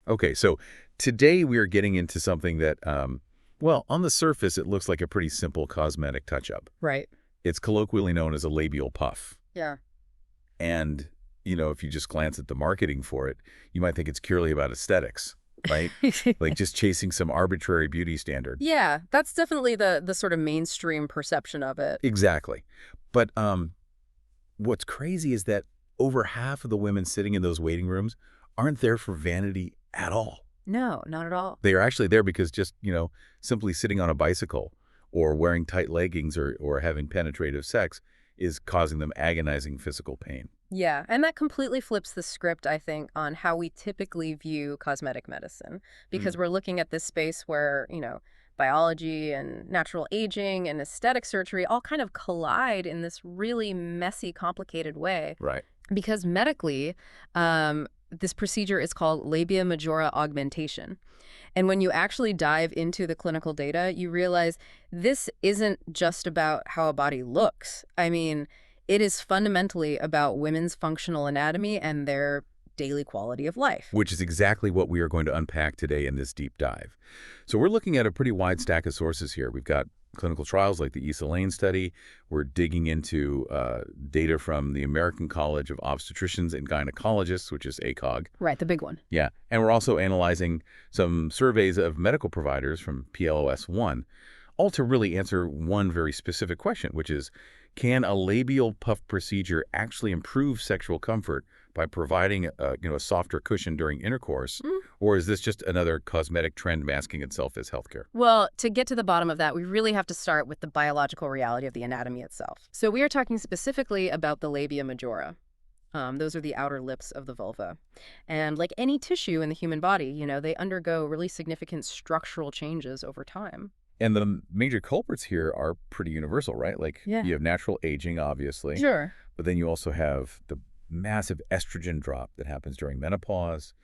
Okay, so today we are getting into something that, well, on the surface, it looks like a pretty simple cosmetic touch-up. Right. It's colloquially known as a labial puff. Yeah. And, if you just glance at the marketing for it, you might think it's purely about aesthetics, right? Like just chasing some arbitrary beauty standard. Yeah, that's definitely the sort of mainstream perception of it. Exactly. But what's crazy is that over half of the women sitting in those waiting rooms aren't there for vanity at all. No, not at all. They are actually there because just, simply sitting on a bicycle or wearing tight leggings or having penetrative sex is causing them agonizing physical pain. Yeah, and that completely flips the script, I think, on how we typically view cosmetic medicine, because we're looking at this space where, biology and natural aging and aesthetic surgery all kind of collide in this really messy, complicated way. Right. Because medically, this procedure is called labia majora augmentation. And when you actually dive into the clinical data, you realize this isn't just about how a body looks. I mean, it is fundamentally about women's functional anatomy and their daily quality of life. Which is exactly what we are going to unpack today in this deep dive. So we're looking at a pretty wide stack of sources here. We've got clinical trials like the Issa Lane study. We're digging into data from the American College of Obstetricians and Gynecologists, which is ACOG. Right, the big one. Yeah, and we're also analyzing some surveys of medical providers from PLOS1, all to really answer one very specific question, which is, can a labial puff procedure actually improve sexual comfort by providing a softer cushion during intercourse, or is this just another cosmetic trend masking itself as healthcare? Well, to get to the bottom of that, we really have to start with the biological reality of the anatomy itself. So we are talking specifically about the labia majora. Those are the outer lips of the vulva. And like any tissue in the human body, they undergo really significant structural changes over time. And the major culprits here are pretty universal, right? Like Yeah. you have natural aging, obviously, Sure. but then you also have the massive estrogen drop that happens during menopause,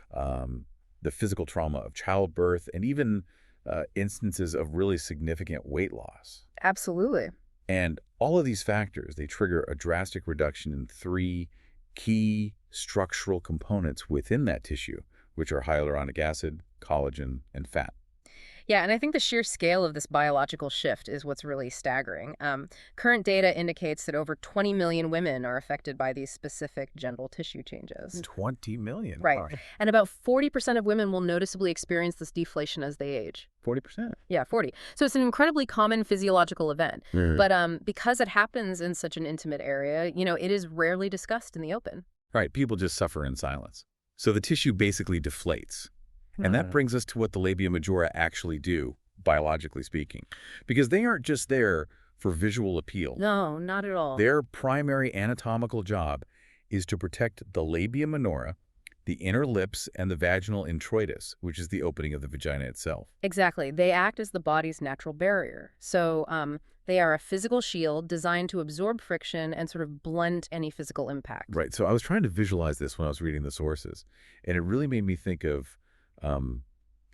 the physical trauma of childbirth, and even instances of really significant weight loss. Absolutely. And all of these factors, they trigger a drastic reduction in three key structural components within that tissue, which are hyaluronic acid, collagen, and fat. Yeah, and I think the sheer scale of this biological shift is what's really staggering. Current data indicates that over 20 million women are affected by these specific genital tissue changes. 20 million. Right. Wow. And about 40% of women will noticeably experience this deflation as they age. 40%. Yeah, 40. So it's an incredibly common physiological event. But because it happens in such an intimate area, it is rarely discussed in the open. Right. People just suffer in silence. So the tissue basically deflates. And that brings us to what the labia majora actually do, biologically speaking. Because they aren't just there for visual appeal. No, not at all. Their primary anatomical job is to protect the labia minora, the inner lips, and the vaginal introitus, which is the opening of the vagina itself. Exactly. They act as the body's natural barrier. So they are a physical shield designed to absorb friction and sort of blunt any physical impact. Right. So I was trying to visualize this when I was reading the sources, and it really made me think of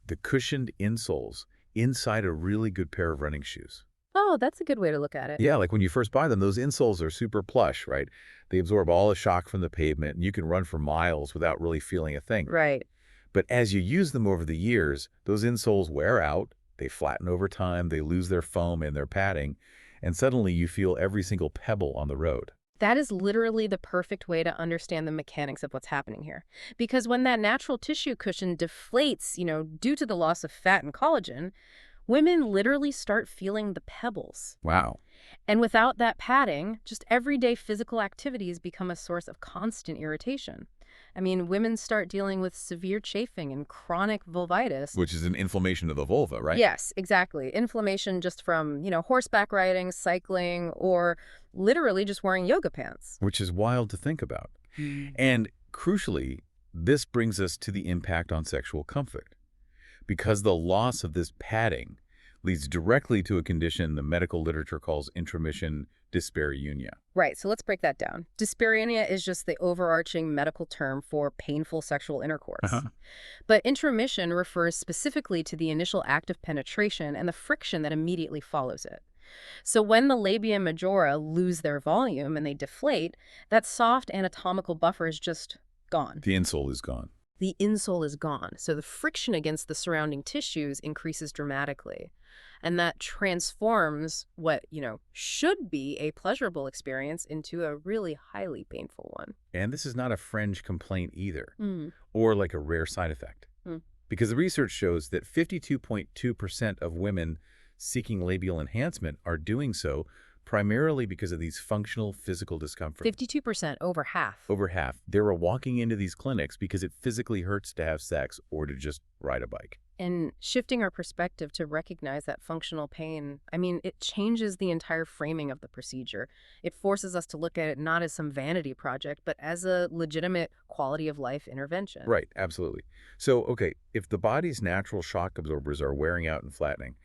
the cushioned insoles inside a really good pair of running shoes. Oh, that's a good way to look at it. Yeah, like when you first buy them, those insoles are super plush, right? They absorb all the shock from the pavement, and you can run for miles without really feeling a thing. Right. But as you use them over the years, those insoles wear out, they flatten over time, they lose their foam and their padding, and suddenly you feel every single pebble on the road. That is literally the perfect way to understand the mechanics of what's happening here. Because when that natural tissue cushion deflates, due to the loss of fat and collagen, women literally start feeling the pebbles. Wow. And without that padding, just everyday physical activities become a source of constant irritation. I mean, women start dealing with severe chafing and chronic vulvitis. Which is an inflammation of the vulva, right? Yes, exactly. Inflammation just from, horseback riding, cycling, or literally just wearing yoga pants. Which is wild to think about. And crucially, this brings us to the impact on sexual comfort. Because the loss of this padding leads directly to a condition the medical literature calls intromission dyspareunia. Right, so let's break that down. Dyspareunia is just the overarching medical term for painful sexual intercourse. But intromission refers specifically to the initial act of penetration and the friction that immediately follows it. So when the labia majora lose their volume and they deflate, that soft anatomical buffer is just gone. The insole is gone. the insole is gone. So the friction against the surrounding tissues increases dramatically. And that transforms what, should be a pleasurable experience into a really highly painful one. And this is not a fringe complaint either, Mm. or like a rare side effect. Mm. Because the research shows that 52.2% of women seeking labial enhancement are doing so primarily because of these functional physical discomfort. 52%, over half. Over half. They're walking into these clinics because it physically hurts to have sex or to just ride a bike. And shifting our perspective to recognize that functional pain, it changes the entire framing of the procedure. It forces us to look at it not as some vanity project, but as a legitimate quality of life intervention. Right, absolutely. So, okay, if the body's natural shock absorbers are wearing out and flattening,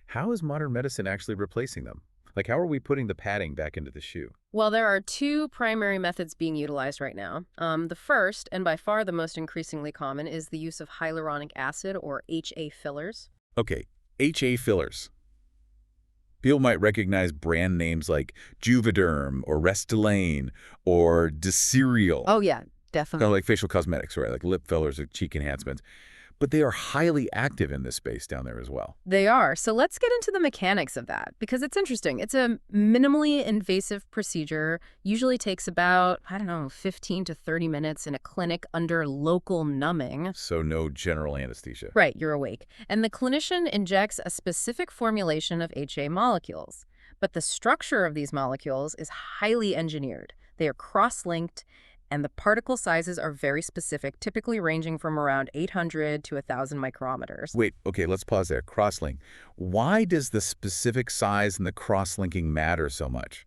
how is modern medicine actually replacing them? Like, how are we putting the padding back into the shoe? Well, there are two primary methods being utilized right now. The first, and by far the most increasingly common, is the use of hyaluronic acid, or HA fillers. Okay, HA fillers. People might recognize brand names like Juvederm or Restylane or Deserial. Oh, yeah, Kind definitely. of like facial cosmetics, right? Like lip fillers or cheek enhancements. But they are highly active in this space down there as well. They are. So let's get into the mechanics of that, because it's interesting. It's a minimally invasive procedure, usually takes about, 15 to 30 minutes in a clinic under local numbing. So no general anesthesia. Right, you're awake. And the clinician injects a specific formulation of HA molecules. But the structure of these molecules is highly engineered. They are cross-linked, and the particle sizes are very specific, typically ranging from around 800 to 1,000 micrometers. Wait, okay, let's pause there. Crosslink. Why does the specific size and the cross-linking matter so much?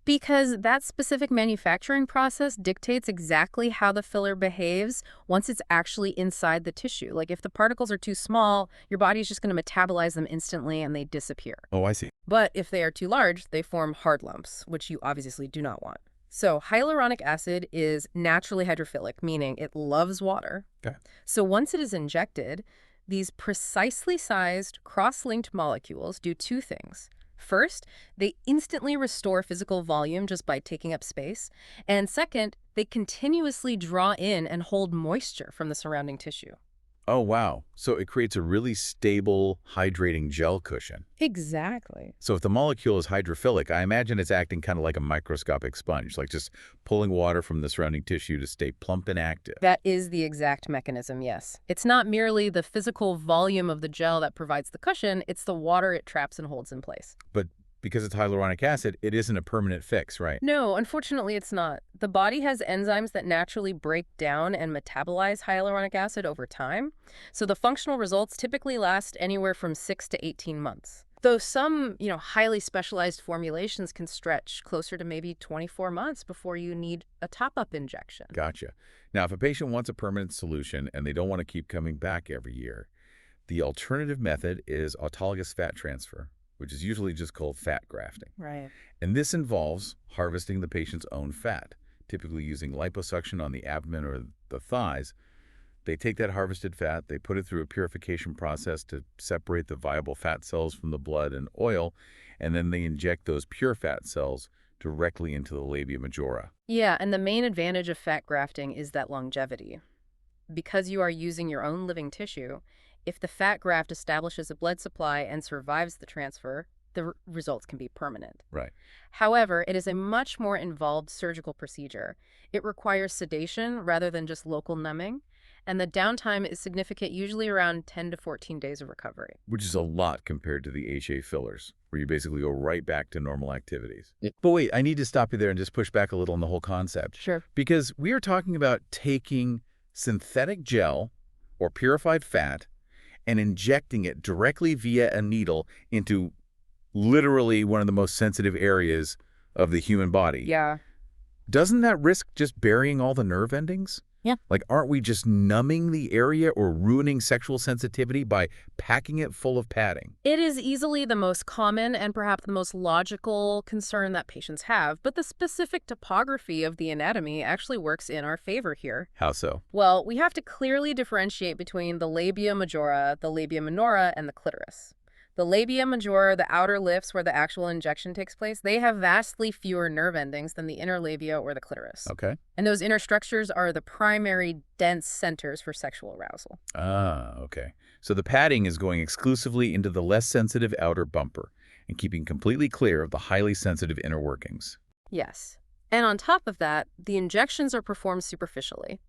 Because that specific manufacturing process dictates exactly how the filler behaves once it's actually inside the tissue. Like if the particles are too small, your body's just going to metabolize them instantly and they disappear. Oh, I see. But if they are too large, they form hard lumps, which you obviously do not want. So hyaluronic acid is naturally hydrophilic, meaning it loves water. Okay. So once it is injected, these precisely sized cross-linked molecules do two things. First, they instantly restore physical volume just by taking up space. And second, they continuously draw in and hold moisture from the surrounding tissue. Oh, wow. So it creates a really stable, hydrating gel cushion. Exactly. So if the molecule is hydrophilic, I imagine it's acting kind of like a microscopic sponge, like just pulling water from the surrounding tissue to stay plump and active. That is the exact mechanism, yes. It's not merely the physical volume of the gel that provides the cushion, it's the water it traps and holds in place. But because it's hyaluronic acid, it isn't a permanent fix, right? No, unfortunately it's not. The body has enzymes that naturally break down and metabolize hyaluronic acid over time, so the functional results typically last anywhere from 6 to 18 months. Though some, highly specialized formulations can stretch closer to maybe 24 months before you need a top-up injection. Gotcha. Now, if a patient wants a permanent solution and they don't want to keep coming back every year, the alternative method is autologous fat transfer, which is usually just called fat grafting. Right. And this involves harvesting the patient's own fat, typically using liposuction on the abdomen or the thighs. They take that harvested fat, they put it through a purification process to separate the viable fat cells from the blood and oil, and then they inject those pure fat cells directly into the labia majora. Yeah, and the main advantage of fat grafting is that longevity. Because you are using your own living tissue, if the fat graft establishes a blood supply and survives the transfer, the results can be permanent. Right. However, it is a much more involved surgical procedure. It requires sedation rather than just local numbing, and the downtime is significant, usually around 10 to 14 days of recovery. Which is a lot compared to the HA fillers, where you basically go right back to normal activities. But wait, I need to stop you there and just push back a little on the whole concept. Sure. Because we are talking about taking synthetic gel or purified fat and injecting it directly via a needle into literally one of the most sensitive areas of the human body. Yeah. Doesn't that risk just burying all the nerve endings? Yeah. Like, aren't we just numbing the area or ruining sexual sensitivity by packing it full of padding? It is easily the most common and perhaps the most logical concern that patients have, but the specific topography of the anatomy actually works in our favor here. How so? Well, we have to clearly differentiate between the labia majora, the labia minora, and the clitoris. The labia majora, the outer lips where the actual injection takes place, they have vastly fewer nerve endings than the inner labia or the clitoris. Okay. And those inner structures are the primary dense centers for sexual arousal. Ah, okay. So the padding is going exclusively into the less sensitive outer bumper and keeping completely clear of the highly sensitive inner workings. Yes. And on top of that, the injections are performed superficially.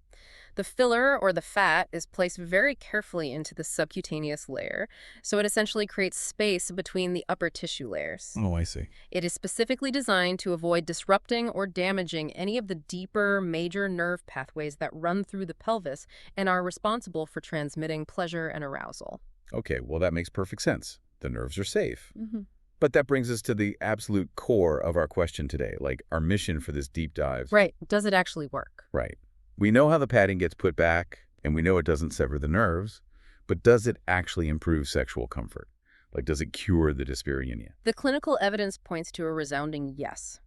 The filler, or the fat, is placed very carefully into the subcutaneous layer, so it essentially creates space between the upper tissue layers. Oh, I see. It is specifically designed to avoid disrupting or damaging any of the deeper, major nerve pathways that run through the pelvis and are responsible for transmitting pleasure and arousal. Okay, well, that makes perfect sense. The nerves are safe. Mm-hmm. But that brings us to the absolute core of our question today, like our mission for this deep dive. Right. Does it actually work? Right. We know how the padding gets put back, and we know it doesn't sever the nerves, but does it actually improve sexual comfort? Like, does it cure the dyspareunia? The clinical evidence points to a resounding yes.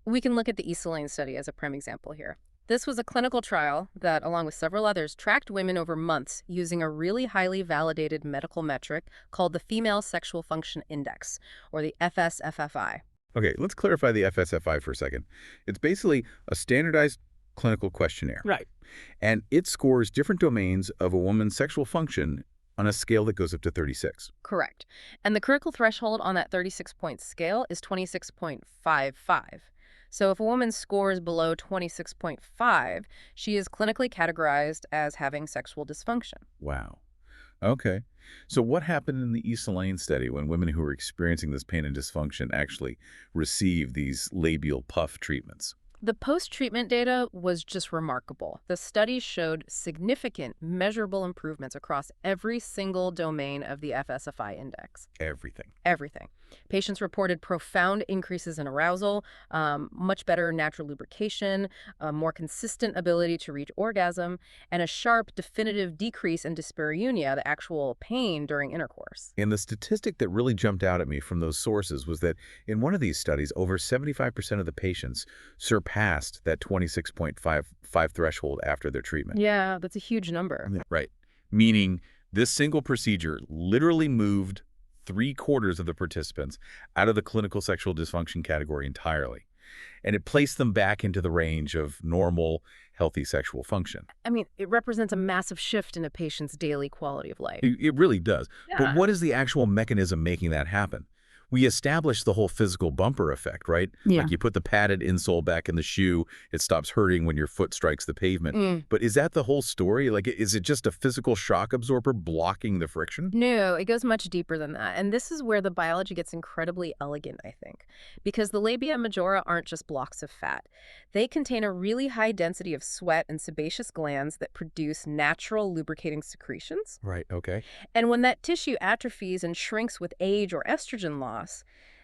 We can look at the East study as a prime example here. This was a clinical trial that, along with several others, tracked women over months using a really highly validated medical metric called the Female Sexual Function Index, or the FSFFI. Okay, let's clarify the FSFI for a second. It's basically a standardized clinical questionnaire. Right. And it scores different domains of a woman's sexual function on a scale that goes up to 36. Correct. And the critical threshold on that 36-point scale is 26.55. So if a woman scores below 26.5, she is clinically categorized as having sexual dysfunction. Wow. Okay. So what happened in the East study when women who were experiencing this pain and dysfunction actually received these labial puff treatments? The post-treatment data was just remarkable. The study showed significant, measurable improvements across every single domain of the FSFI index. Everything. Everything. Patients reported profound increases in arousal, much better natural lubrication, a more consistent ability to reach orgasm, and a sharp, definitive decrease in dyspareunia, the actual pain during intercourse. And the statistic that really jumped out at me from those sources was that in one of these studies, over 75% of the patients surpassed that 26.55 threshold after their treatment. Yeah, that's a huge number. Right. Meaning this single procedure literally moved 3/4 of the participants out of the clinical sexual dysfunction category entirely. And it placed them back into the range of normal, healthy sexual function. I mean, it represents a massive shift in a patient's daily quality of life. It really does. Yeah. But what is the actual mechanism making that happen? We established the whole physical bumper effect, right? Yeah. Like you put the padded insole back in the shoe, it stops hurting when your foot strikes the pavement. But is that the whole story? Like, is it just a physical shock absorber blocking the friction? No, it goes much deeper than that. And this is where the biology gets incredibly elegant, I think. Because the labia majora aren't just blocks of fat. They contain a really high density of sweat and sebaceous glands that produce natural lubricating secretions. Right, okay. And when that tissue atrophies and shrinks with age or estrogen loss,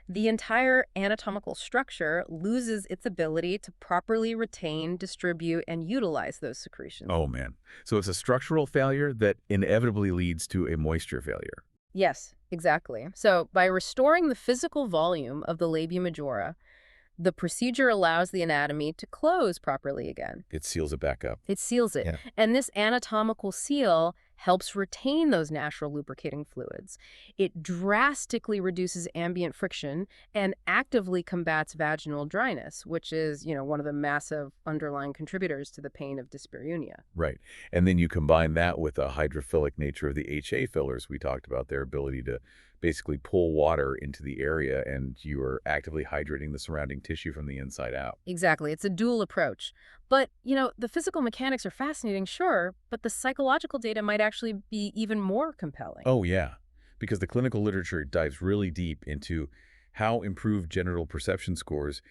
the entire anatomical structure loses its ability to properly retain, distribute, and utilize those secretions. Oh, man. So it's a structural failure that inevitably leads to a moisture failure. Yes, exactly. So by restoring the physical volume of the labia majora, the procedure allows the anatomy to close properly again. It seals it back up. It seals it. Yeah. And this anatomical seal helps retain those natural lubricating fluids. It drastically reduces ambient friction and actively combats vaginal dryness, which is, one of the massive underlying contributors to the pain of dyspareunia. Right. And then you combine that with the hydrophilic nature of the HA fillers we talked about, their ability to basically pull water into the area, and you are actively hydrating the surrounding tissue from the inside out. Exactly. It's a dual approach. But, the physical mechanics are fascinating, sure, but the psychological data might actually be even more compelling. Oh, yeah. Because the clinical literature dives really deep into how improved genital perception scores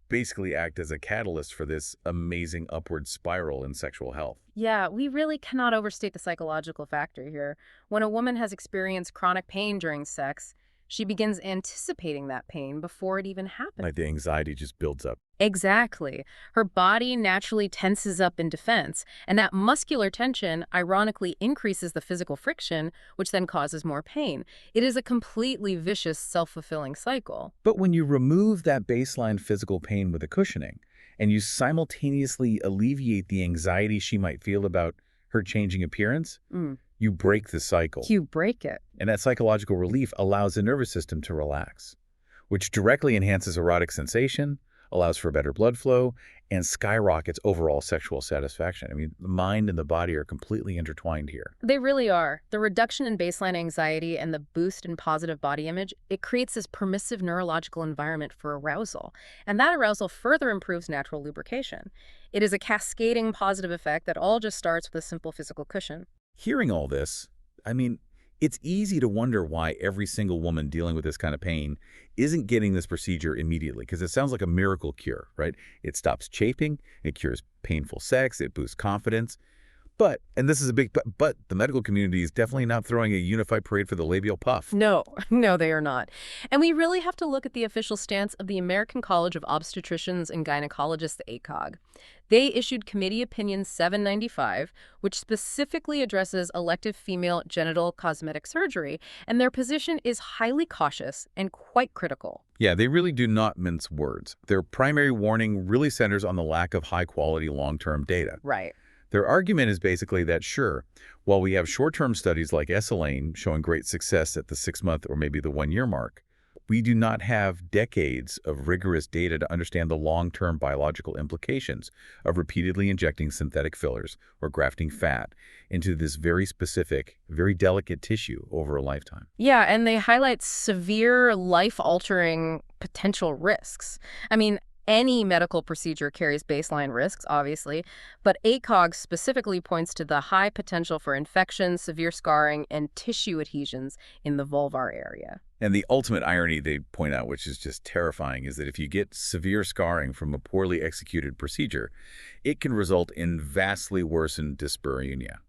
basically act as a catalyst for this amazing upward spiral in sexual health. Yeah, we really cannot overstate the psychological factor here. When a woman has experienced chronic pain during sex, she begins anticipating that pain before it even happens. Like the anxiety just builds up. Exactly. Her body naturally tenses up in defense, and that muscular tension ironically increases the physical friction, which then causes more pain. It is a completely vicious, self-fulfilling cycle. But when you remove that baseline physical pain with the cushioning, and you simultaneously alleviate the anxiety she might feel about her changing appearance, You break the cycle. You break it. And that psychological relief allows the nervous system to relax, which directly enhances erotic sensation, allows for better blood flow, and skyrockets overall sexual satisfaction. I mean, the mind and the body are completely intertwined here. They really are. The reduction in baseline anxiety and the boost in positive body image, it creates this permissive neurological environment for arousal. And that arousal further improves natural lubrication. It is a cascading positive effect that all just starts with a simple physical cushion. Hearing all this, I mean, it's easy to wonder why every single woman dealing with this kind of pain isn't getting this procedure immediately, because it sounds like a miracle cure, right? It stops chafing, it cures painful sex, it boosts confidence. But, and this is a big but, the medical community is definitely not throwing a unified parade for the labial puff. No, no, they are not. And we really have to look at the official stance of the American College of Obstetricians and Gynecologists, ACOG. They issued Committee Opinion 795, which specifically addresses elective female genital cosmetic surgery, and their position is highly cautious and quite critical. Yeah, they really do not mince words. Their primary warning really centers on the lack of high-quality long-term data. Right. Their argument is basically that, sure, while we have short-term studies like Elaine showing great success at the 6-month or maybe the 1-year mark, we do not have decades of rigorous data to understand the long-term biological implications of repeatedly injecting synthetic fillers or grafting fat into this very specific, very delicate tissue over a lifetime. Yeah, and they highlight severe life-altering potential risks. I mean, any medical procedure carries baseline risks, obviously, but ACOG specifically points to the high potential for infection, severe scarring, and tissue adhesions in the vulvar area. And the ultimate irony they point out, which is just terrifying, is that if you get severe scarring from a poorly executed procedure, it can result in vastly worsened dyspareunia.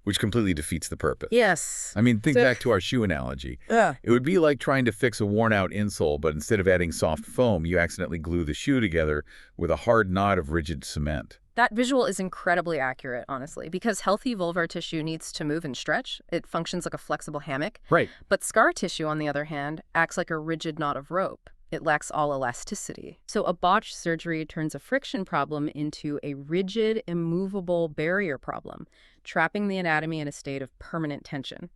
Which completely defeats the purpose. Yes. I mean, think back to our shoe analogy. It would be like trying to fix a worn-out insole, but instead of adding soft foam, you accidentally glue the shoe together with a hard knot of rigid cement. That visual is incredibly accurate, honestly, because healthy vulvar tissue needs to move and stretch. It functions like a flexible hammock. Right. But scar tissue, on the other hand, acts like a rigid knot of rope. It lacks all elasticity. So a botched surgery turns a friction problem into a rigid, immovable barrier problem, trapping the anatomy in a state of permanent tension.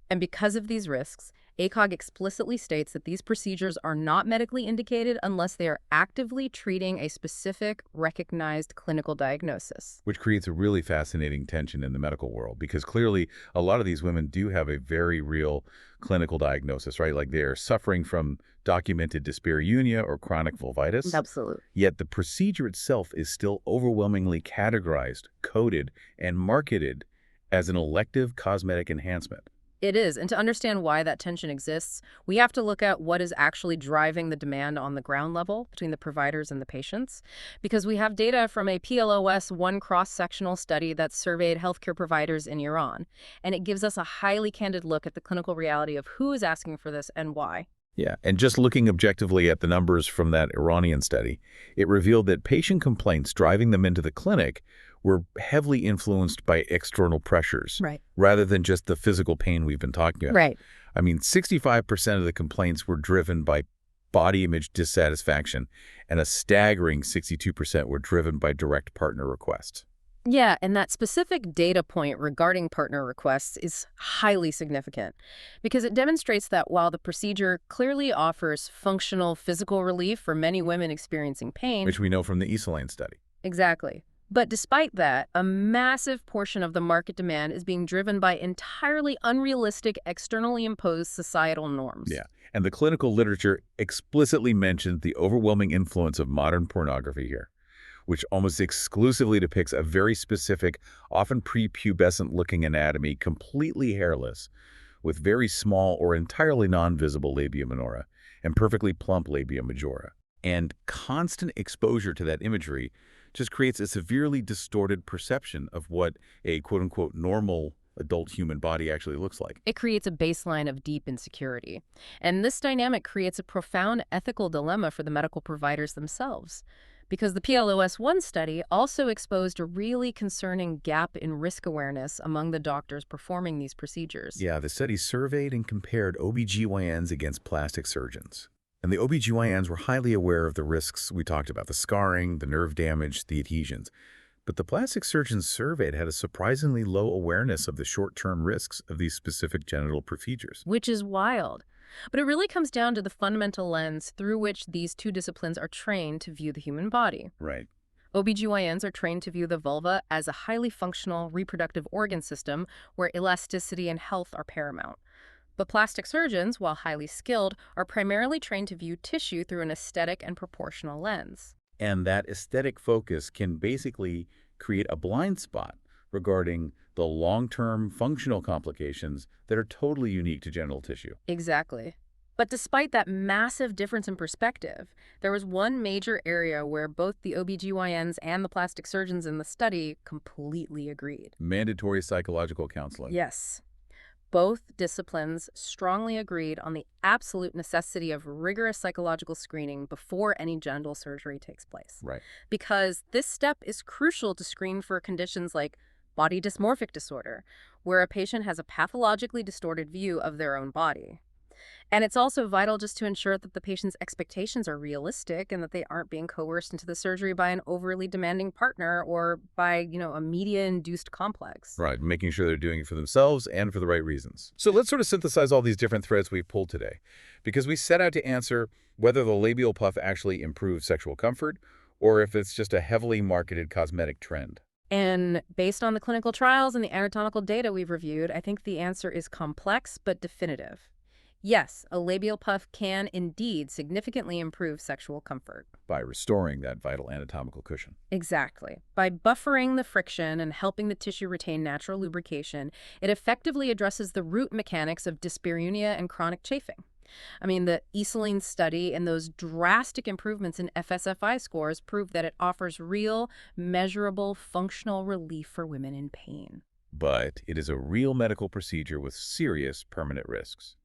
And because of these risks, ACOG explicitly states that these procedures are not medically indicated unless they are actively treating a specific, recognized clinical diagnosis. Which creates a really fascinating tension in the medical world, because clearly a lot of these women do have a very real clinical diagnosis, right? Like they're suffering from documented dyspareunia or chronic vulvitis. Absolutely. Yet the procedure itself is still overwhelmingly categorized, coded, and marketed as an elective cosmetic enhancement. It is. And to understand why that tension exists, we have to look at what is actually driving the demand on the ground level between the providers and the patients. Because we have data from a PLOS-1 cross-sectional study that surveyed healthcare providers in Iran. And it gives us a highly candid look at the clinical reality of who is asking for this and why. Yeah, and just looking objectively at the numbers from that Iranian study, it revealed that patient complaints driving them into the clinic were heavily influenced by external pressures, Right. rather than just the physical pain we've been talking about. Right. I mean, 65% of the complaints were driven by body image dissatisfaction, and a staggering 62% were driven by direct partner requests. Yeah, and that specific data point regarding partner requests is highly significant because it demonstrates that while the procedure clearly offers functional physical relief for many women experiencing pain, Which we know from the Elaine study. Exactly. But despite that, a massive portion of the market demand is being driven by entirely unrealistic, externally imposed societal norms. Yeah, and the clinical literature explicitly mentions the overwhelming influence of modern pornography here, which almost exclusively depicts a very specific, often prepubescent-looking anatomy, completely hairless, with very small or entirely non-visible labia minora and perfectly plump labia majora. And constant exposure to that imagery just creates a severely distorted perception of what a quote-unquote normal adult human body actually looks like. It creates a baseline of deep insecurity. And this dynamic creates a profound ethical dilemma for the medical providers themselves. Because the PLOS-1 study also exposed a really concerning gap in risk awareness among the doctors performing these procedures. Yeah, the study surveyed and compared OBGYNs against plastic surgeons. And the OBGYNs were highly aware of the risks we talked about, the scarring, the nerve damage, the adhesions. But the plastic surgeons surveyed had a surprisingly low awareness of the short-term risks of these specific genital procedures. Which is wild. But it really comes down to the fundamental lens through which these two disciplines are trained to view the human body. Right. OBGYNs are trained to view the vulva as a highly functional reproductive organ system where elasticity and health are paramount. But plastic surgeons, while highly skilled, are primarily trained to view tissue through an aesthetic and proportional lens. And that aesthetic focus can basically create a blind spot regarding the long-term functional complications that are totally unique to genital tissue. Exactly. But despite that massive difference in perspective, there was one major area where both the OBGYNs and the plastic surgeons in the study completely agreed. Mandatory psychological counseling. Yes. Both disciplines strongly agreed on the absolute necessity of rigorous psychological screening before any genital surgery takes place. Right. Because this step is crucial to screen for conditions like body dysmorphic disorder, where a patient has a pathologically distorted view of their own body. And it's also vital just to ensure that the patient's expectations are realistic and that they aren't being coerced into the surgery by an overly demanding partner or by, a media-induced complex. Right, making sure they're doing it for themselves and for the right reasons. So let's sort of synthesize all these different threads we pulled today, because we set out to answer whether the labial puff actually improves sexual comfort or if it's just a heavily marketed cosmetic trend. And based on the clinical trials and the anatomical data we've reviewed, I think the answer is complex but definitive. Yes, a labial puff can indeed significantly improve sexual comfort. By restoring that vital anatomical cushion. Exactly. By buffering the friction and helping the tissue retain natural lubrication, it effectively addresses the root mechanics of dyspareunia and chronic chafing. I mean, the Easeling study and those drastic improvements in FSFI scores prove that it offers real, measurable, functional relief for women in pain. But it is a real medical procedure with serious permanent risks.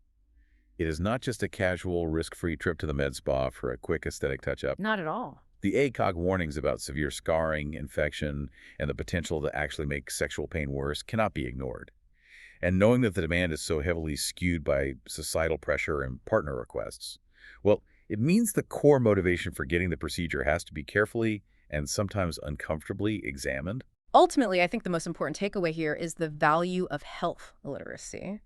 It is not just a casual, risk-free trip to the med spa for a quick aesthetic touch-up. Not at all. The ACOG warnings about severe scarring, infection, and the potential to actually make sexual pain worse cannot be ignored. And knowing that the demand is so heavily skewed by societal pressure and partner requests, well, it means the core motivation for getting the procedure has to be carefully and sometimes uncomfortably examined. Ultimately, I think the most important takeaway here is the value of health literacy.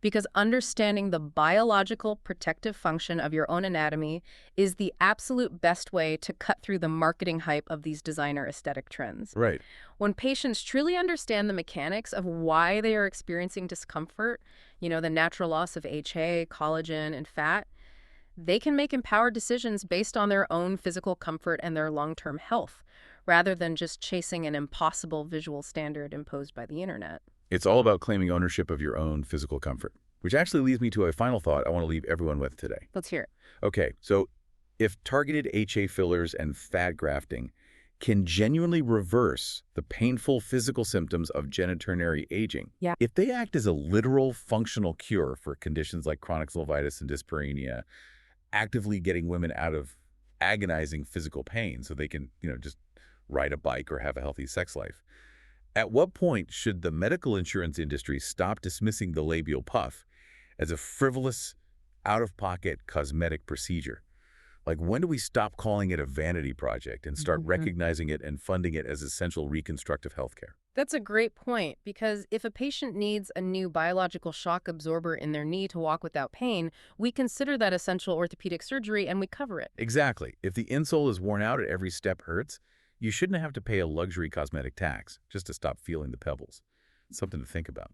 Because understanding the biological protective function of your own anatomy is the absolute best way to cut through the marketing hype of these designer aesthetic trends. Right. When patients truly understand the mechanics of why they are experiencing discomfort, the natural loss of HA, collagen, and fat, they can make empowered decisions based on their own physical comfort and their long-term health, rather than just chasing an impossible visual standard imposed by the internet. It's all about claiming ownership of your own physical comfort, which actually leads me to a final thought I want to leave everyone with today. Let's hear it. Okay, so if targeted HA fillers and fat grafting can genuinely reverse the painful physical symptoms of genitourinary aging, Yeah. if they act as a literal functional cure for conditions like chronic vulvitis and dyspareunia, actively getting women out of agonizing physical pain so they can, just ride a bike or have a healthy sex life, at what point should the medical insurance industry stop dismissing the labial puff as a frivolous, out-of-pocket cosmetic procedure? Like, when do we stop calling it a vanity project and start recognizing it and funding it as essential reconstructive healthcare? That's a great point, because if a patient needs a new biological shock absorber in their knee to walk without pain, we consider that essential orthopedic surgery and we cover it. Exactly. If the insole is worn out and every step hurts, you shouldn't have to pay a luxury cosmetic tax just to stop feeling the pebbles. Something to think about.